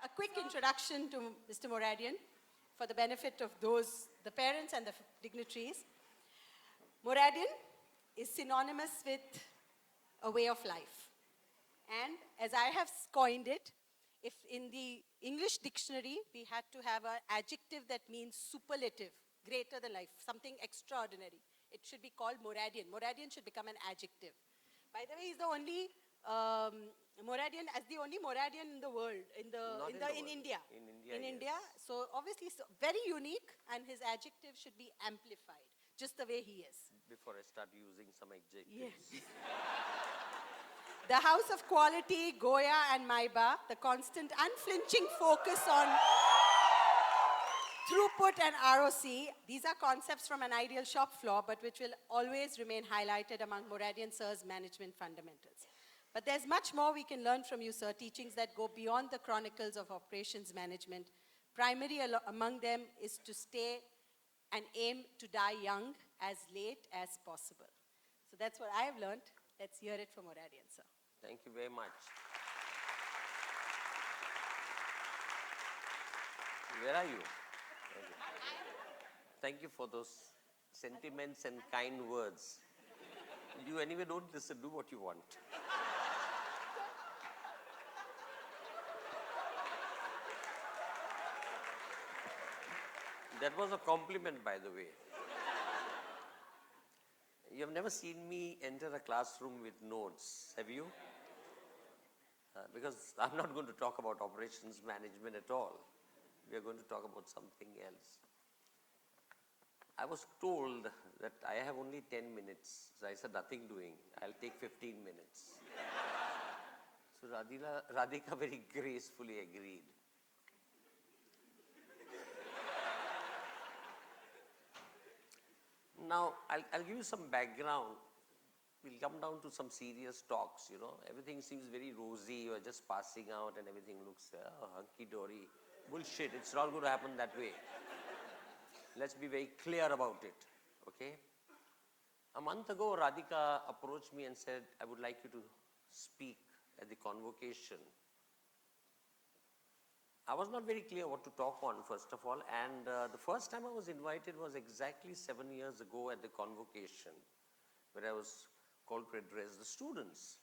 A quick introduction to Mr. Moradian for the benefit of those, the parents and the dignitaries. Moradian is synonymous with a way of life. And as I have coined it, if in the English dictionary we had to have an adjective that means superlative, greater than life, something extraordinary, it should be called Moradian. Moradian should become an adjective. By the way, he's the only Moradian, as the only Moradian in the world, in India. In India. So obviously very unique, and his adjective should be amplified, just the way he is. Before I start using some adjectives. Yes. The house of quality, Goya and Maiba, the constant unflinching focus on throughput and ROC, these are concepts from an ideal shop floor, but which will always remain highlighted among Moradian Sir's management fundamentals. But there's much more we can learn from you, sir, teachings that go beyond the chronicles of operations management. Primary among them is to stay and aim to die young, as late as possible. So that's what I have learned. Let's hear it from Moradian, sir. Thank you very much. Where are you? Thank you for those sentiments and kind words. You anyway don't listen, do what you want. That was a compliment, by the way. You have never seen me enter a classroom with notes, have you? Because I'm not going to talk about operations management at all. We are going to talk about something else. I was told that I have only 10 minutes. So I said, nothing doing. I'll take 15 minutes. So Radhika very gracefully agreed. Now, I'll give you some background. We'll come down to some serious talks, you know. Everything seems very rosy. You're just passing out and everything looks hunky-dory. Bullshit. It's not going to happen that way. Let's be very clear about it, okay? A month ago, Radhika approached me and said, I would like you to speak at the convocation. I was not very clear what to talk on, first of all, and the first time I was invited was exactly 7 years ago at the convocation, where I was called to address the students.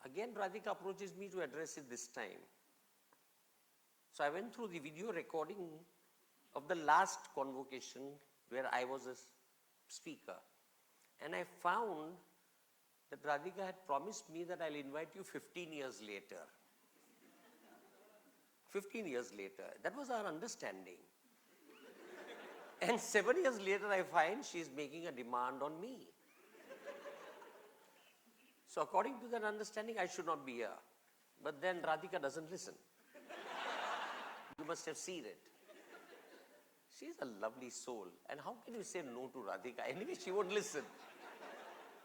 Again, Radhika approaches me to address it this time. So I went through the video recording of the last convocation where I was a speaker, and I found that Radhika had promised me that I'll invite you 15 years later. 15 years later. That was our understanding. And 7 years later, I find she's making a demand on me. So according to that understanding, I should not be here. But then Radhika doesn't listen. You must have seen it. She's a lovely soul. And how can you say no to Radhika? Anyway, she won't listen.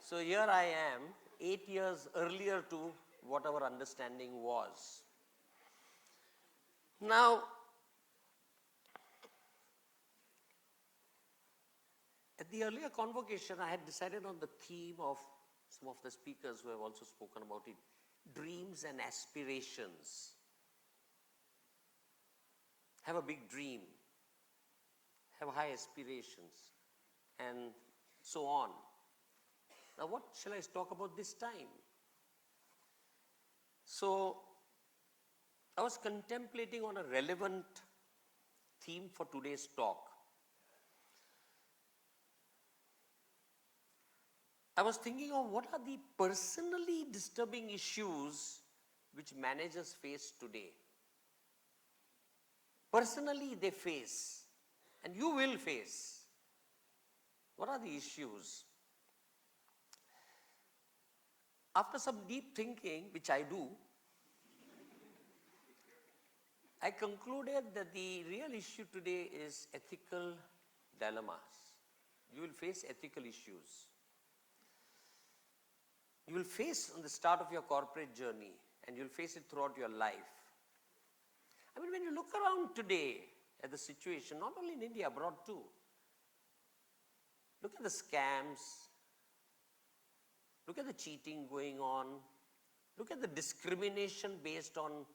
So here I am, 8 years earlier to what our understanding was. Now, at the earlier convocation, I had decided on the theme of some of the speakers who have also spoken about it, dreams and aspirations. Have a big dream, have high aspirations, and so on. Now, what shall I talk about this time? So, I was contemplating on a relevant theme for today's talk. I was thinking of what are the personally disturbing issues which managers face today. Personally they face, and you will face. What are the issues? After some deep thinking, which I do, I concluded that the real issue today is ethical dilemmas. You will face ethical issues. You will face on the start of your corporate journey, and you'll face it throughout your life. I mean, when you look around today at the situation, not only in India, abroad too, Look at the scams. Look at the cheating going on. Look at the discrimination based on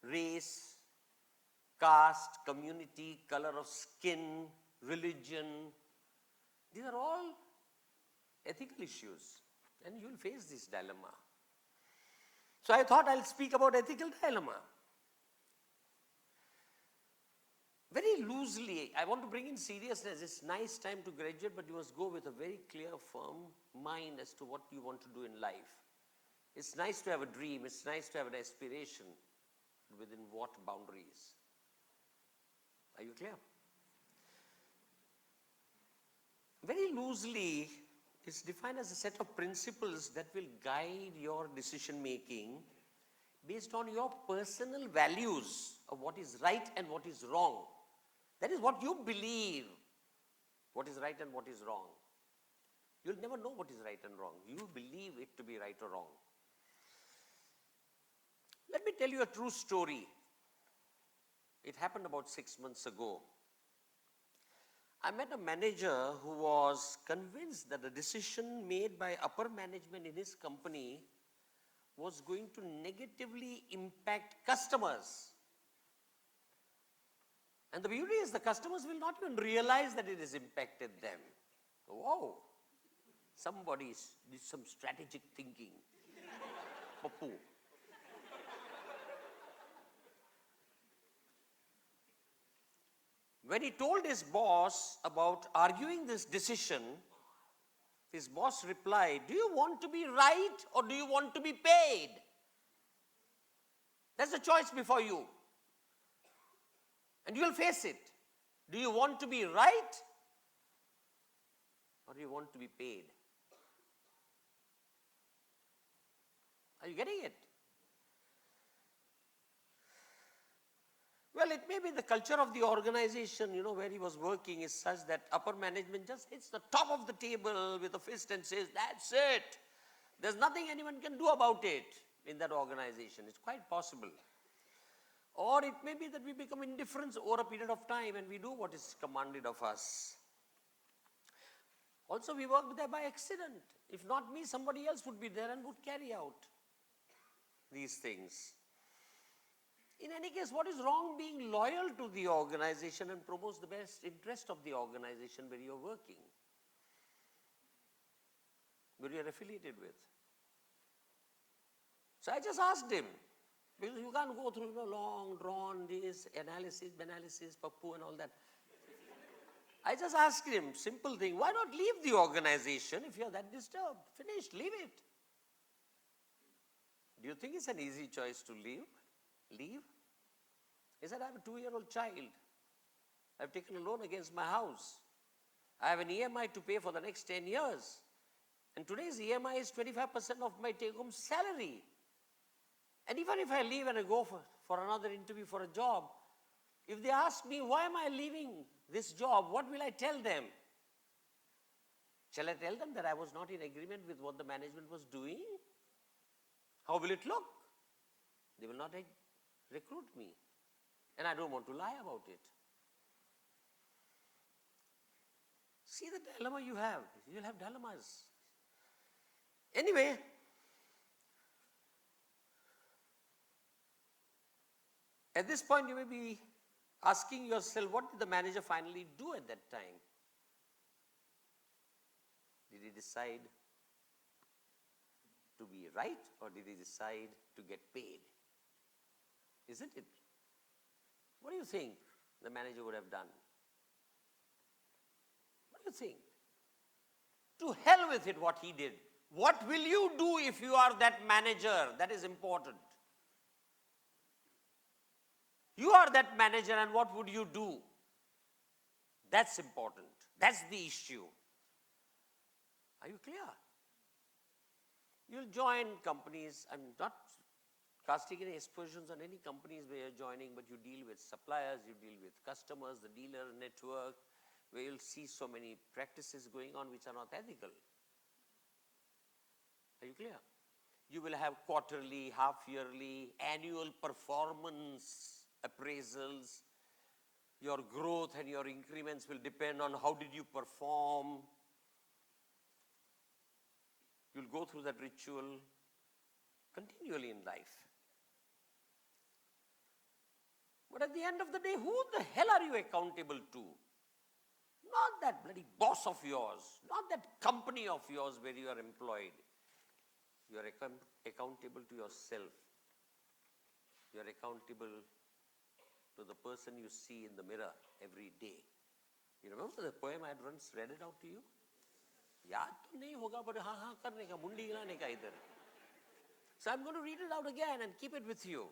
race, caste, community, color of skin, religion. These are all ethical issues, and you will face this dilemma. So I thought I'll speak about ethical dilemma. Very loosely, I want to bring in seriousness. It's nice time to graduate, but you must go with a very clear, firm mind as to what you want to do in life. It's nice to have a dream. It's nice to have an aspiration. Within what boundaries? Are you clear? Very loosely, it's defined as a set of principles that will guide your decision making based on your personal values of what is right and what is wrong. That is what you believe, what is right and what is wrong. You'll never know what is right and wrong. You believe it to be right or wrong. Let me tell you a true story. It happened about 6 months ago. I met a manager who was convinced that the decision made by upper management in his company was going to negatively impact customers. And the beauty is the customers will not even realize that it has impacted them. Wow, somebody did some strategic thinking. Papu. When he told his boss about arguing this decision, his boss replied, "Do you want to be right or do you want to be paid? That's the choice before you. And you will face it. Do you want to be right or do you want to be paid?" Are you getting it? Well, it may be the culture of the organization, where he was working is such that upper management just hits the top of the table with a fist and says, "That's it. There's nothing anyone can do about it in that organization." It's quite possible. Or it may be that we become indifferent over a period of time and we do what is commanded of us. Also, we work there by accident. If not me, somebody else would be there and would carry out these things. In any case, what is wrong being loyal to the organization and promotes the best interest of the organization where you're working, where you're affiliated with? So I just asked him, because you can't go through long, drawn, this, analysis, papu and all that. I just asked him, simple thing, why not leave the organization if you're that disturbed? Finished, leave it. Do you think it's an easy choice to leave? He said, "I have a 2-year-old child. I've taken a loan against my house. I have an EMI to pay for the next 10 years. And today's EMI is 25% of my take-home salary. And even if I leave and I go for another interview for a job, if they ask me, why am I leaving this job, what will I tell them? Shall I tell them that I was not in agreement with what the management was doing? How will it look? They will not recruit me. And I don't want to lie about it." See the dilemma you have. You'll have dilemmas. Anyway, at this point you may be asking yourself, what did the manager finally do at that time? Did he decide to be right or did he decide to get paid? Isn't it? What do you think the manager would have done? What do you think? To hell with it, what he did. What will you do if you are that manager? That is important. You are that manager and what would you do? That's important. That's the issue. Are you clear? You'll join companies. I'm not casting any aspersions on any companies where you're joining, but you deal with suppliers, you deal with customers, the dealer network, where you'll see so many practices going on which are not ethical. Are you clear? You will have quarterly, half-yearly, annual performance appraisals. Your growth and your increments will depend on how did you perform You'll go through that ritual continually in life. But at the end of the day, who the hell are you accountable to? Not that bloody boss of yours, not that company of yours where you are employed. You are accountable to yourself. You are accountable to the person you see in the mirror every day. You remember the poem I had once read it out to you? याद तो नहीं होगा, but हाँ हाँ करने का, मुंडी हिलाने का इधर. So I'm going to read it out again and keep it with you.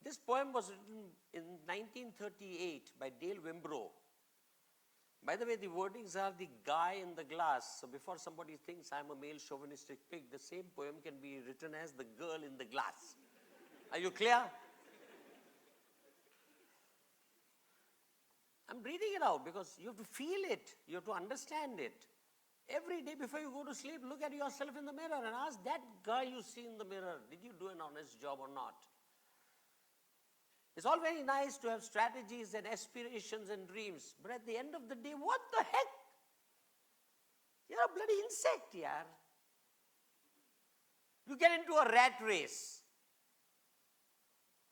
This poem was written in 1938 by Dale Wimbrough. By the way, the wordings are the guy in the glass. So before somebody thinks I'm a male chauvinistic pig, the same poem can be written as the girl in the glass. Are you clear? I'm reading it out because you have to feel it. You have to understand it. Every day before you go to sleep, look at yourself in the mirror and ask that guy you see in the mirror, did you do an honest job or not? It's all very nice to have strategies and aspirations and dreams, but at the end of the day, what the heck? You're a bloody insect, yaar. You get into a rat race.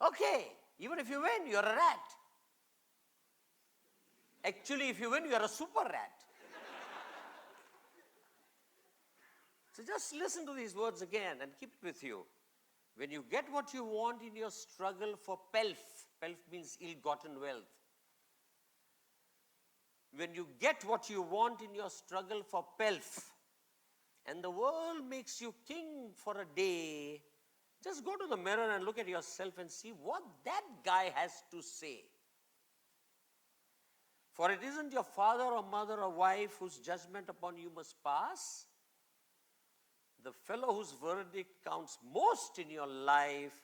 Okay, even if you win, you're a rat. Actually, if you win, you're a super rat. So just listen to these words again and keep it with you. When you get what you want in your struggle for pelf means ill-gotten wealth. When you get what you want in your struggle for pelf, and the world makes you king for a day, just go to the mirror and look at yourself and see what that guy has to say. For it isn't your father or mother or wife whose judgment upon you must pass. The fellow whose verdict counts most in your life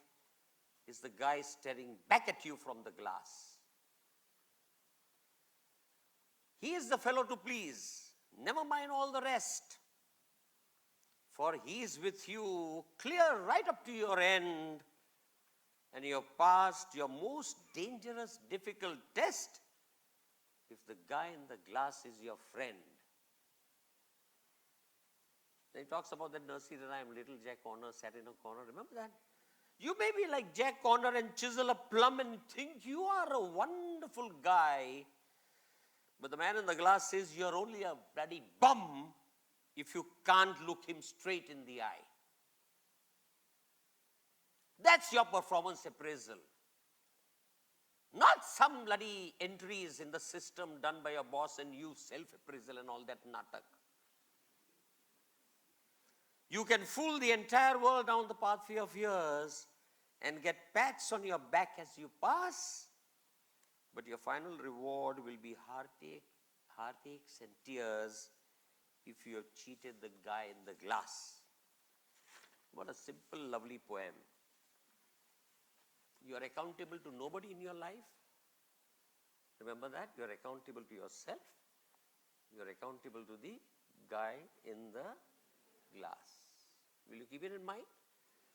is the guy staring back at you from the glass. He is the fellow to please. Never mind all the rest. For he is with you clear right up to your end, and you have passed your most dangerous, difficult test if the guy in the glass is your friend. Then he talks about that nursery rhyme, little Jack Horner sat in a corner. Remember that? You may be like Jack Horner and chisel a plum and think you are a wonderful guy, but the man in the glass says you're only a bloody bum if you can't look him straight in the eye. That's your performance appraisal. Not some bloody entries in the system done by your boss and you self-appraisal and all that natak. You can fool the entire world down the pathway of years and get pats on your back as you pass, but your final reward will be heartaches and tears if you have cheated the guy in the glass. What a simple, lovely poem. You are accountable to nobody in your life. Remember that? You are accountable to yourself. You are accountable to the guy in the glass. Will you keep it in mind?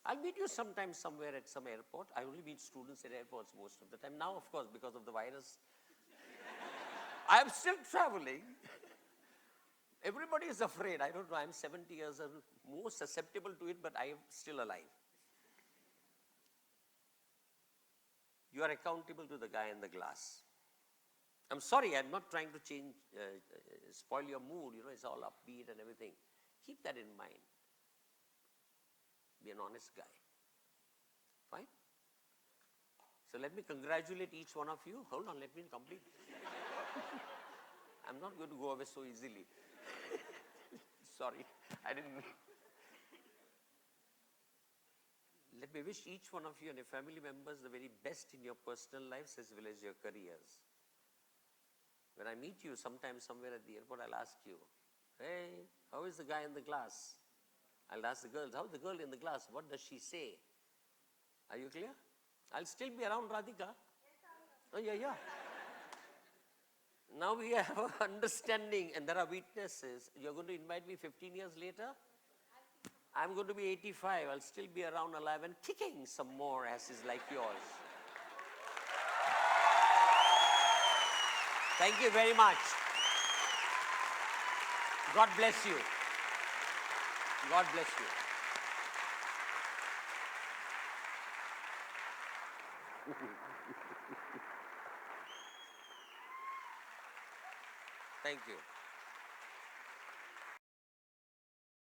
I'll meet you sometime somewhere at some airport. I only meet students at airports most of the time. Now, of course, because of the virus, I am still traveling. Everybody is afraid. I don't know. I'm 70 years old, more susceptible to it, but I am still alive. You are accountable to the guy in the glass. I'm sorry, I'm not trying to change, spoil your mood. You know, it's all upbeat and everything. Keep that in mind. Be an honest guy. Fine? So let me congratulate each one of you. Hold on, let me complete. I'm not going to go away so easily. Sorry, I didn't. Let me wish each one of you and your family members the very best in your personal lives as well as your careers. When I meet you sometime somewhere at the airport, I'll ask you, hey, how is the guy in the glass? I'll ask the girls, how's the girl in the glass? What does she say? Are you clear? I'll still be around, Radhika. Oh, yeah. Now we have an understanding and there are witnesses. You're going to invite me 15 years later? I'm going to be 85. I'll still be around alive and kicking some more asses like yours. Thank you very much. God bless you. God bless you. Thank you.